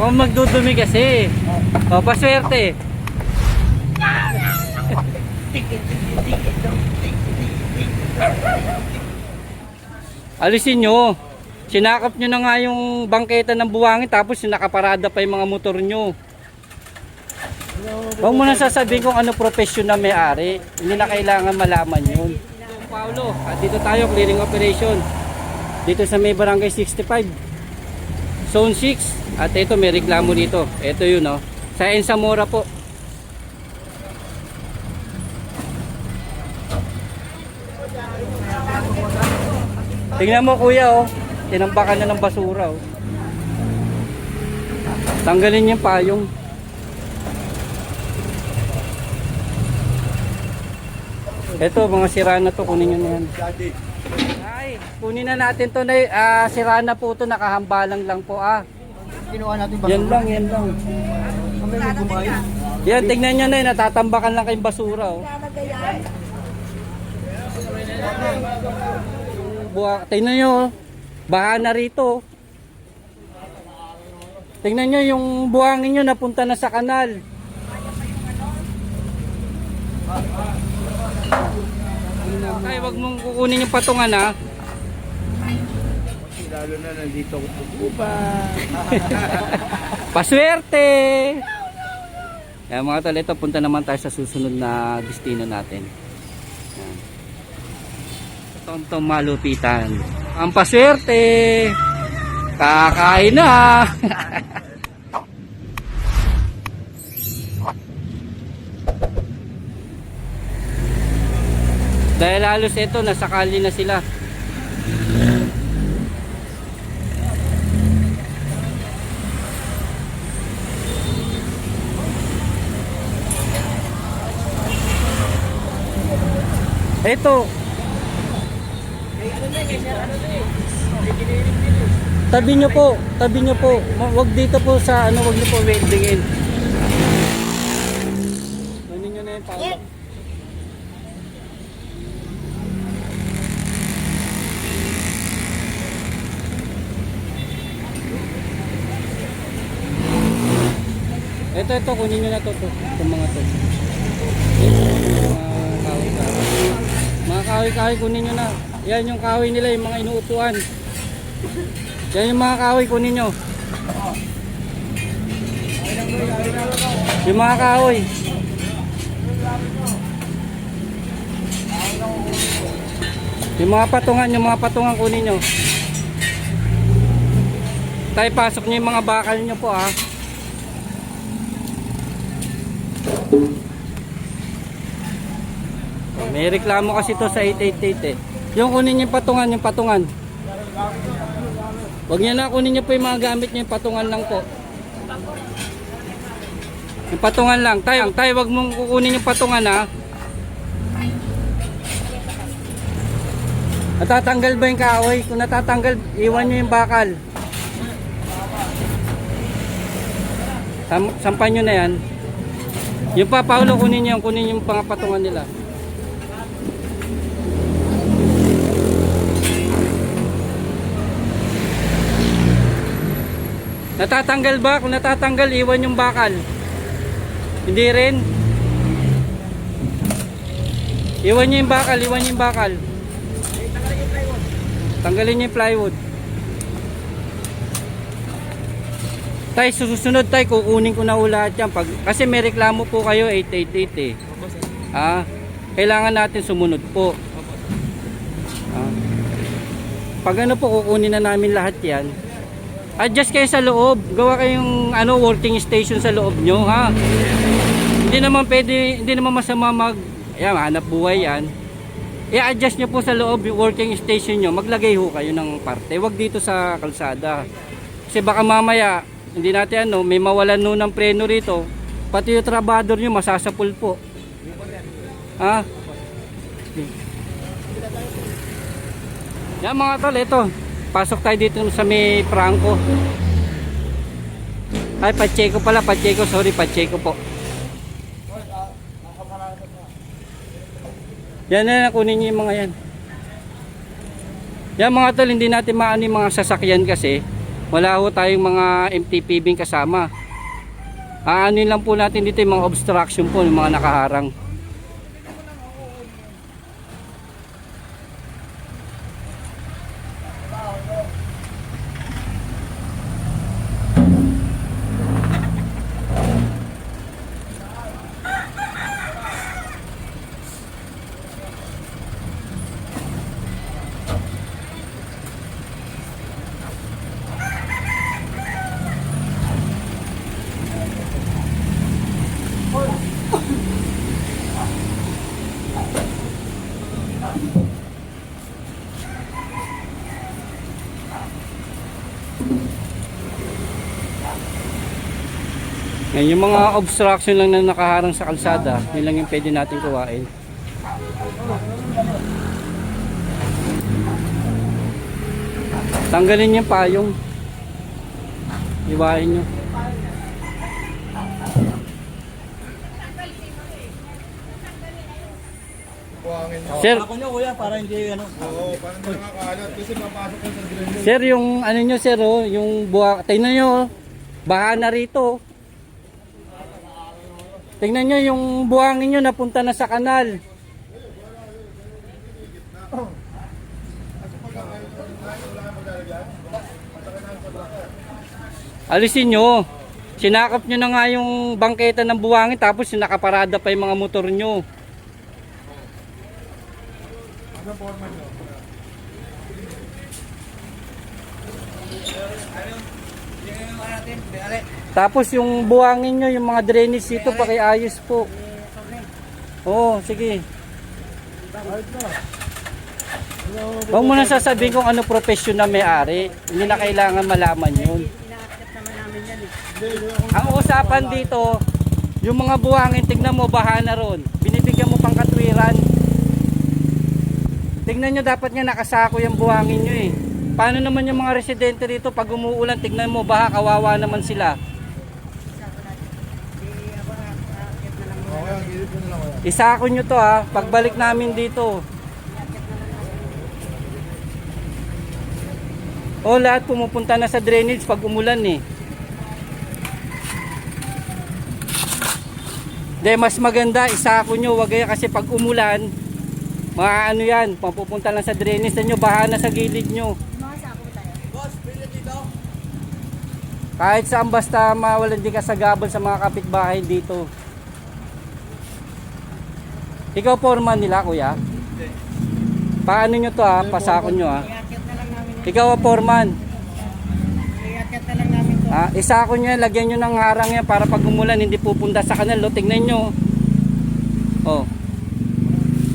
Huwag magdudumi kasi. O, paswerte. Alisin nyo. Sinakap nyo na nga yung bangketa ng buwangin tapos nakaparada pa yung mga motor nyo. Huwag mo na sasabihin kung ano profesyon na may-ari. Hindi na kailangan malaman yun. Paulo, at dito tayo clearing operation. Dito sa may barangay 65. Zone 6. At ito may reklamo dito. Ito yun oh. Sa Ensamora po. Tingnan mo kuya oh. Tinambakan na ng basura oh. Tanggalin yung payong. Ito mga sira na to, kunin nyo na yan. Ay, kunin na natin to na sira na po to, nakahambalang lang po ah. Kinuha natin basura. Yan lang, yan lang. Yan, tingnan nyo na yun, natatambakan lang kayong basura oh. Tingnan nyo oh. Baha na rito. Tingnan nyo yung buhangin nyo napunta na sa kanal. Ay, wag mong kukunin yung patungan ha. Lalo na nandito ako tutuba. Paswerte! Kaya mga tol, ito punta naman tayo sa susunod na destino natin. Yan. Ito malupitan. Ang paswerte! Kakain na! Dahil halos ito, nasakali na sila. Ito. Tabi nyo po, tabi nyo po. Wag dito po sa ano, wag nyo po weldingin. Kunin nyo na yung power. Ito, kunin nyo na to, itong mga to. Mga kahoy-kahoy, kunin nyo na. Yan yung kahoy nila, yung mga inuupuan. Yan yung mga kahoy, kunin nyo. Yung mga kahoy. Yung mga patungan kunin nyo. Tayo pasok nyo yung mga bakal nyo po ah. May reklamo kasi to sa 888 eh. Yung kunin yung patungan. Huwag niya na kunin niyo po yung mga gamit niyo, yung patungan lang po. Yung patungan lang. Tayo, wag mong kukunin yung patungan ha. Natatanggal ba yung kahoy? Kung natatanggal, iwan nyo yung bakal. Sampan nyo na yan. Yung pa, Paulo, kunin yung pangapatungan nila. Natatanggal ba? Kung natatanggal, iwan yung bakal. Hindi rin. Iwan nyo yung bakal, Tanggalin nyo yung plywood. Tay, susunod tay, kukunin ko na lahat yan. Kasi may reklamo po kayo, 888 eh. Kailangan natin sumunod po. Pag ano po, kukunin na namin lahat yan. Adjust kayo sa loob. Gawa kayong working station sa loob nyo, ha? Hindi naman pwede, hindi naman masama hanap buhay yan. I-adjust nyo po sa loob yung working station nyo. Maglagay ho kayo ng parte. Huwag dito sa kalsada. Kasi baka mamaya, hindi natin may mawalan no ng preno rito. Pati yung trabador nyo masasapul po. Ha? Yan mga tol, ito. Pasok tayo dito sa may Franco. Ay, Pacheco pala, sorry, Pacheco po. Yan na, kunin nyo yung mga yan. Yan mga tol, hindi natin maano yung mga sasakyan kasi Wala ho tayong mga MTPB kasama. Ano lang po natin dito yung mga obstruction po, yung mga nakaharang. Ngayon, yung mga obstruction lang na nakaharang sa kalsada, yun lang yung pwede natin kuhain. Tanggalin yung payong. Iwain nyo. Sir, Ako nyo kuya, para hindi ano. Oo, parang hindi nakakalat kasi papasok ko sa drainage. sir, yung ano nyo sir, oh, yung buha, tingnan nyo, oh, baha na rito. Tingnan nyo yung buhangin nyo napunta na sa kanal. Alisin nyo. Sinakop nyo na nga yung bangketa ng buhangin tapos sinakaparada pa yung mga motor nyo. Tapos yung buhangin nyo, yung mga drainage dito, pakiayos po. Oo, sige. Huwag mo na sasabihin kung ano profesyon na may-ari. Hindi na kailangan malaman yun. Ang usapan dito, yung mga buhangin, tignan mo, baha na ron. Binibigyan mo pang katwiran. Tignan nyo, dapat nga nakasako yung buhangin nyo eh. Paano naman yung mga residente dito pag umuulan, tignan mo, baha, kawawa naman sila. Isako nyo to ha, pagbalik namin dito. O lahat pumupunta na sa drainage pag umulan eh. De, mas maganda, isako nyo, wag kaya kasi pag umulan, mga ano yan, papupunta lang sa drainage nyo, baha na sa gilid nyo. Kahit saan basta mawalan di ka sagabal sa mga kapitbahay dito. Ikaw foreman nila kuya? Paano nyo to ha? Pasako nyo ha? Ikaw ang foreman. Isako nyo yan, lagyan nyo ng harang yan para pag umulan hindi pupunta sa kanal. O, tingnan nyo. Oh.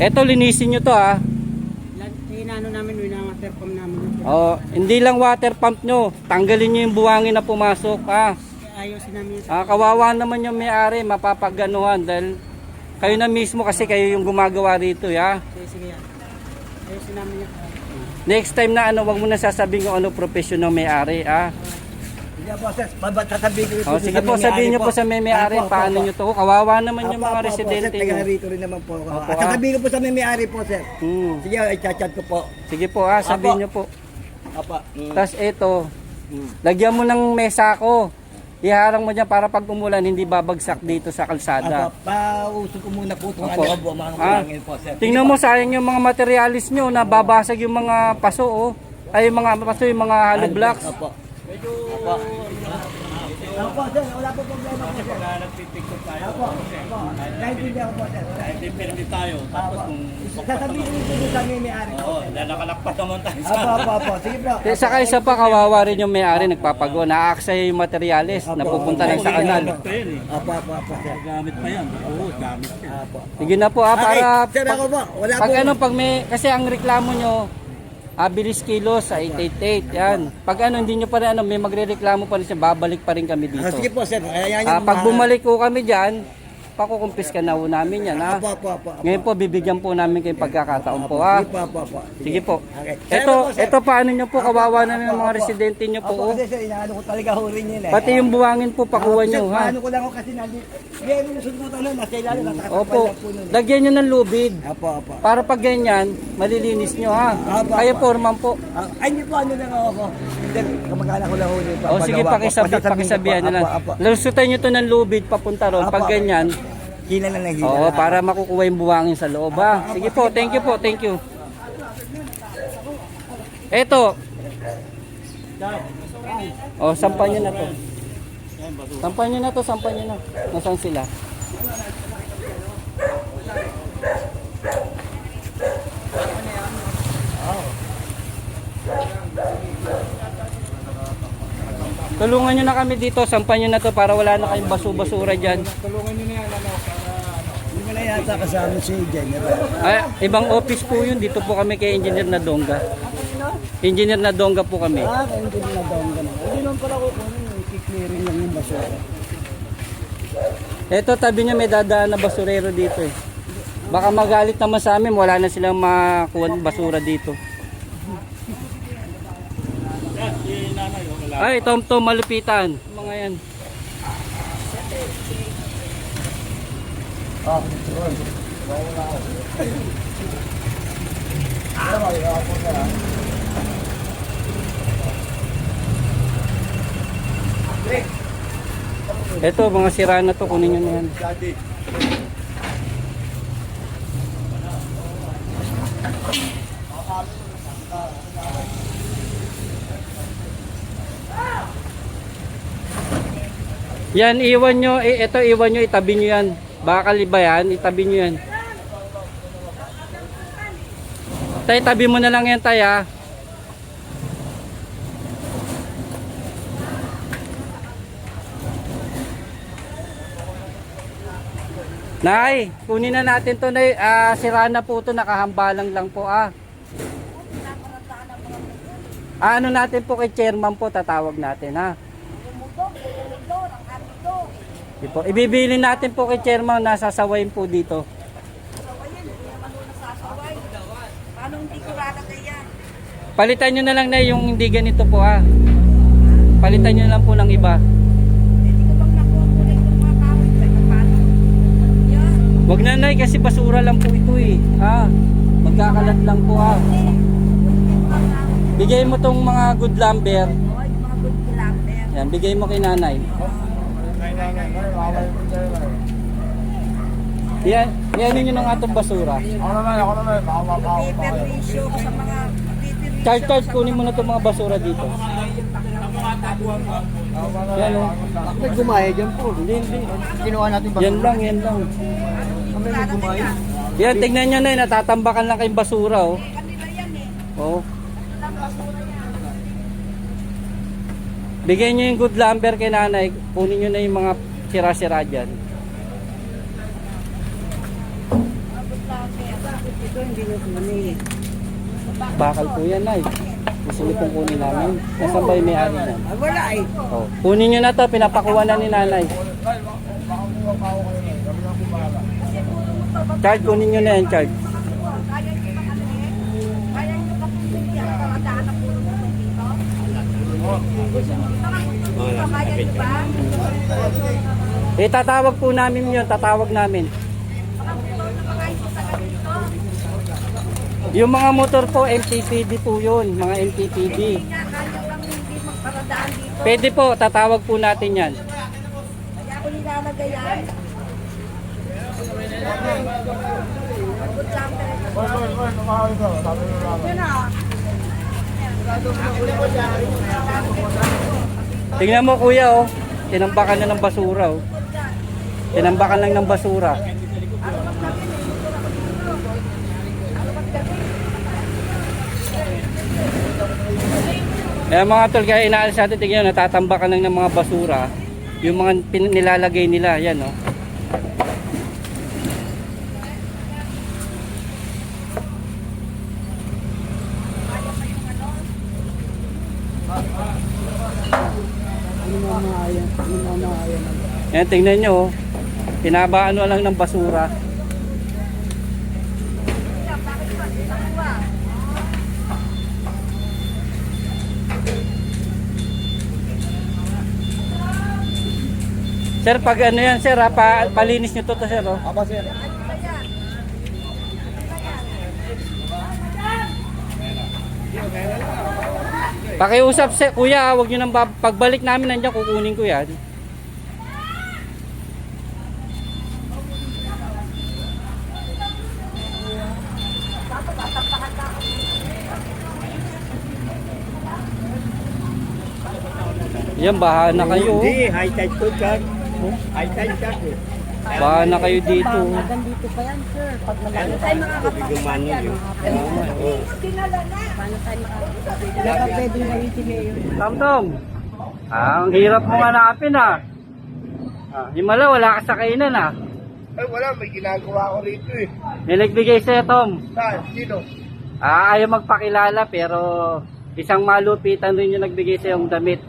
Eto, linisin nyo to ha. Inano namin, water pump namin. Oh, hindi lang water pump nyo. Tanggalin nyo yung buhangin na pumasok ha. Ayusin namin. Kawawa naman yung may-ari, mapapaganuhan dahil kayo na mismo kasi kayo yung gumagawa rito ya. Sige yan. Ayusin namin yan. Next time na ano, wag mo na sasabihin kung ano profesyon ng may-ari ah. Sige po, sir. Sasabihin ko Oh, sige po, sabihin nyo po sa may-ari paano nyo to. Kawawa naman yung mga residente nyo. Rito rin naman po. Opo, At sasabihin ko po sa may-ari po, sir. Sige, Hmm. i-chat ko po. Sige po sabihin nyo po. Apa. Tapos eto, lagyan mo ng mesa ko. Iharang mo dyan para pag umulan hindi babagsak dito sa kalsada. Pausok ko muna po itong Opo. ano, mga kulangin po, sir. Tingnan mo, sayang yung mga materialis nyo na babasag yung mga paso oh. Ay yung mga paso, yung mga hollow blocks. Opo. Opo. Opo, sir. Wala po problema po, sir. Nagpipikot tayo. Opo. Opo. Naintindihan ko po, sir. Depende tayo. Tapos kung Sasabihin ko po sa may-ari po. oo, nakalakpat naman tayo sa Opo, opo, opo. Sige po. Saka isa pa, kawawa rin yung may-ari nagpapagawa. Naaaksaya yung materialis na pupunta lang sa kanal. Ito yun eh. Opo, opo, opo, sir. Gamit pa yan. Oo, gamit yan. Opo. Sige na po para Sir, ako po. Wala pag po. ano, pag may, kasi ang reklamo nyo, bilis kilos sa 888, yan. Pag ano, hindi nyo pa rin, ano, may magre-reklamo pa rin siya, babalik pa rin kami dito. Sige po, sir. Ayan yung Pag bumalik ko kami dyan, pakukumpis ka na po namin yan, ha? Apo. Ngayon po, bibigyan po namin kayong pagkakataon po, ha? Apo. Sige po. Okay. Ito paano nyo po, kawawa na ng mga residente nyo po, Opo, oh. kasi sir, inaano ko talaga ho rin yun eh. Pati yung buwangin po, pakuha nyo, ha? Paano ko lang ako kasi nandito. Ngayon, yung sunod na nasa ilalim, natatakpan Opo, lang po nun eh. lagyan nyo ng lubid. Apo. Para pag ganyan, malilinis nyo, ha? Apo. Kaya foreman po. Ay, hindi po, ano lang ako. Hindi, kamag-anak ko lang ho rin. O sige, pakisabihan nyo lang. Apo. Lusutan nyo to ng lubid papunta ron. Pag Apo. ganyan, Hila na lang, hila. oo, para makukuha yung buwangin sa loob, ha? Sige po, thank you po, thank you. Eto. O, sampan nyo na to. Sampan nyo na to, sampan nyo na. Nasaan sila? Tulungan nyo na kami dito, sampan nyo na to para wala na kayong basu-basura dyan. Tulungan nyo na yan, ano, para ano. Hindi mo na yata kasama si General. Ay, ibang office po yun, dito po kami kay Engineer Nadonga. Engineer Nadonga po kami. Kaya hindi na down ka na. Hindi naman pala ko kung i-clearing lang yung basura. Eto, tabi niya may dadaan na basurero dito eh. Baka magalit naman sa amin, wala na silang makuha ng basura dito. Yan, si nanay, wala. Ay, tom-tom malupitan. Mga yan. Ito, mga sira na to, kunin nyo na yan. Yan, iwan nyo, ito iwan nyo, itabi nyo yan. Bakal ba yan? Itabi nyo yan. Tay, tabi mo na lang yan, tay, ha. Nay, kunin na natin to, Nay. Sira na po to, nakahambalang lang po, ano natin po kay chairman po, tatawag natin, ha. Di po. Ibibili natin po kay chairman, nasasawayin po dito. Paano hindi ko lalagay yan? Palitan nyo na lang na yung hindi ganito po, ha. Palitan nyo lang po ng iba. Hindi ko bang nakuha ko rin yung mga kawit sa paano? Yan. Wag na, Nay, kasi basura lang po ito eh. Ha? Magkakalat lang po, ha. Bigay mo tong mga good lumber. O, yung mga good kilometer. Yan, bigay mo kay nanay. Yan, yan yun yung atong basura. Ako naman, Paper ratio sa mga paper ratio. Charge, kunin mo na itong mga basura dito. Yan, oh. May gumaya dyan po. Hindi. Kinuha natin Yan lang. Paano hindi ko lalagay yan? Yan, tignan nyo na, natatambakan lang kayong basura, oh. Kanila yan eh. Oh. Walang basura yan. Bigyan nyo yung good lumber kay nanay. Kunin nyo na yung mga sira-sira dyan. Ito hindi nyo kunin. Bakal po yan, Nay. Gusto nyo pong kunin namin. Nasaan ba yung may-ari na? Ay, wala eh. Oh. Kunin nyo na to, pinapakuha na ni nanay. Charge, kunin nyo na yan, charge. Kaya nyo bang ano eh? Kaya nyo bang kunin yan? Karadaan na puro mo dito? Kaya nyo ba? Tatawag po namin yun, tatawag namin. Baka puro na mga ito sa ganito. Yung mga motor po, MTPD po yun, mga MTPD. Hindi nga, kaya bang hindi magparadaan dito? Pwede po, tatawag po natin yan. Kaya ako nilalagay yan. Good job talaga. Yun ah. Tingnan mo kuya, oh. Tinambakan na ng basura, oh. Tinambakan lang ng basura. Kaya mga tol, kaya inaalis natin, tingnan, natatambakan lang ng mga basura. Yung mga nilalagay nila, yan, oh. Yan, tingnan nyo, oh. Pinabaan mo lang ng basura. Sir, pag ano yan, sir, palinis nyo to, sir, oh. Apa, sir? Pakiusap, sir, kuya, wag nyo nang pagbalik namin nandiyan, kukunin ko yan. Yan, baha na kayo. Hindi, high tide to, sir. High tide, sir. Baha na kayo dito. Dito pa yan, sir. Pag paano tayo makakapagpapalit yan? Dinala na. Paano tayo makakapagpapalit? Wala ka pwedeng gamitin ngayon. Tamtom. Ang hirap mo hanapin, ah. Himala, wala ka sa kainan, ah. Ay, wala. May ginagawa ko rito eh. May nagbigay sa'yo, Tom. Saan? Sino? Ayaw magpakilala, pero isang malupitan rin yung nagbigay sa'yo yung damit.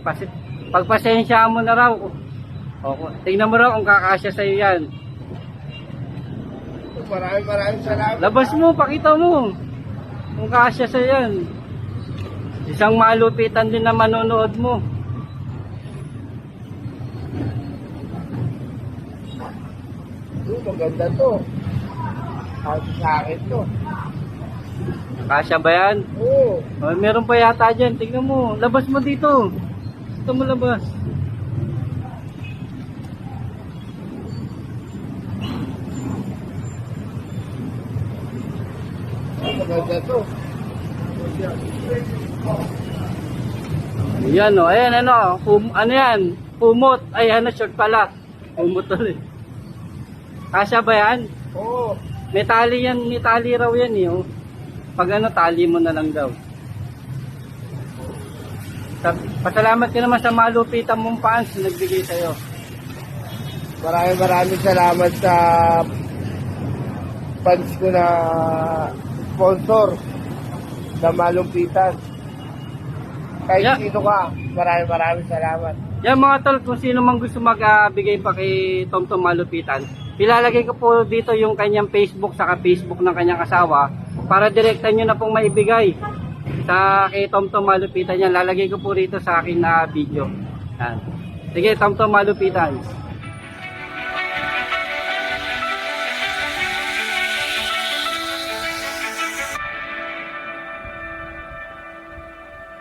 Pagpasensya mo na raw. Tingnan mo raw kung kakasya sa'yo yan. Maraming salamat. Labas mo, pakita mo. Kung kakasya sa'yo yan. Isang malupitan din na manonood mo. Maganda to. Kasi sa akin to. Kakasya ba yan? Oo. Meron pa yata dyan. Tingnan mo. Labas mo dito. Ito mo labas. Maganda to. Yan o. Ayan ano. Ano yan? Pumot. Ay ano short pala. Pumot ulit. Kasya ba yan? Oo. May tali yan. May tali raw yan eh. Oh. Pag ano tali mo na lang daw. Pasalamat ka naman sa malupitan mong fans na nagbigay sa'yo. Maraming salamat sa fans ko na sponsor sa malumpitan. Kahit Yeah. sino ka, maraming salamat. Yan mga tol, kung sino mang gusto magbigay pa kay Tomtom Malupitan, ilalagay ko po dito yung kanyang Facebook saka Facebook ng kanyang asawa para direktan nyo na pong maibigay sa kay Tomtom Malupitan yan. Lalagay ko po rito sa akin na video. Yan. Sige, Tomtom Malupitan.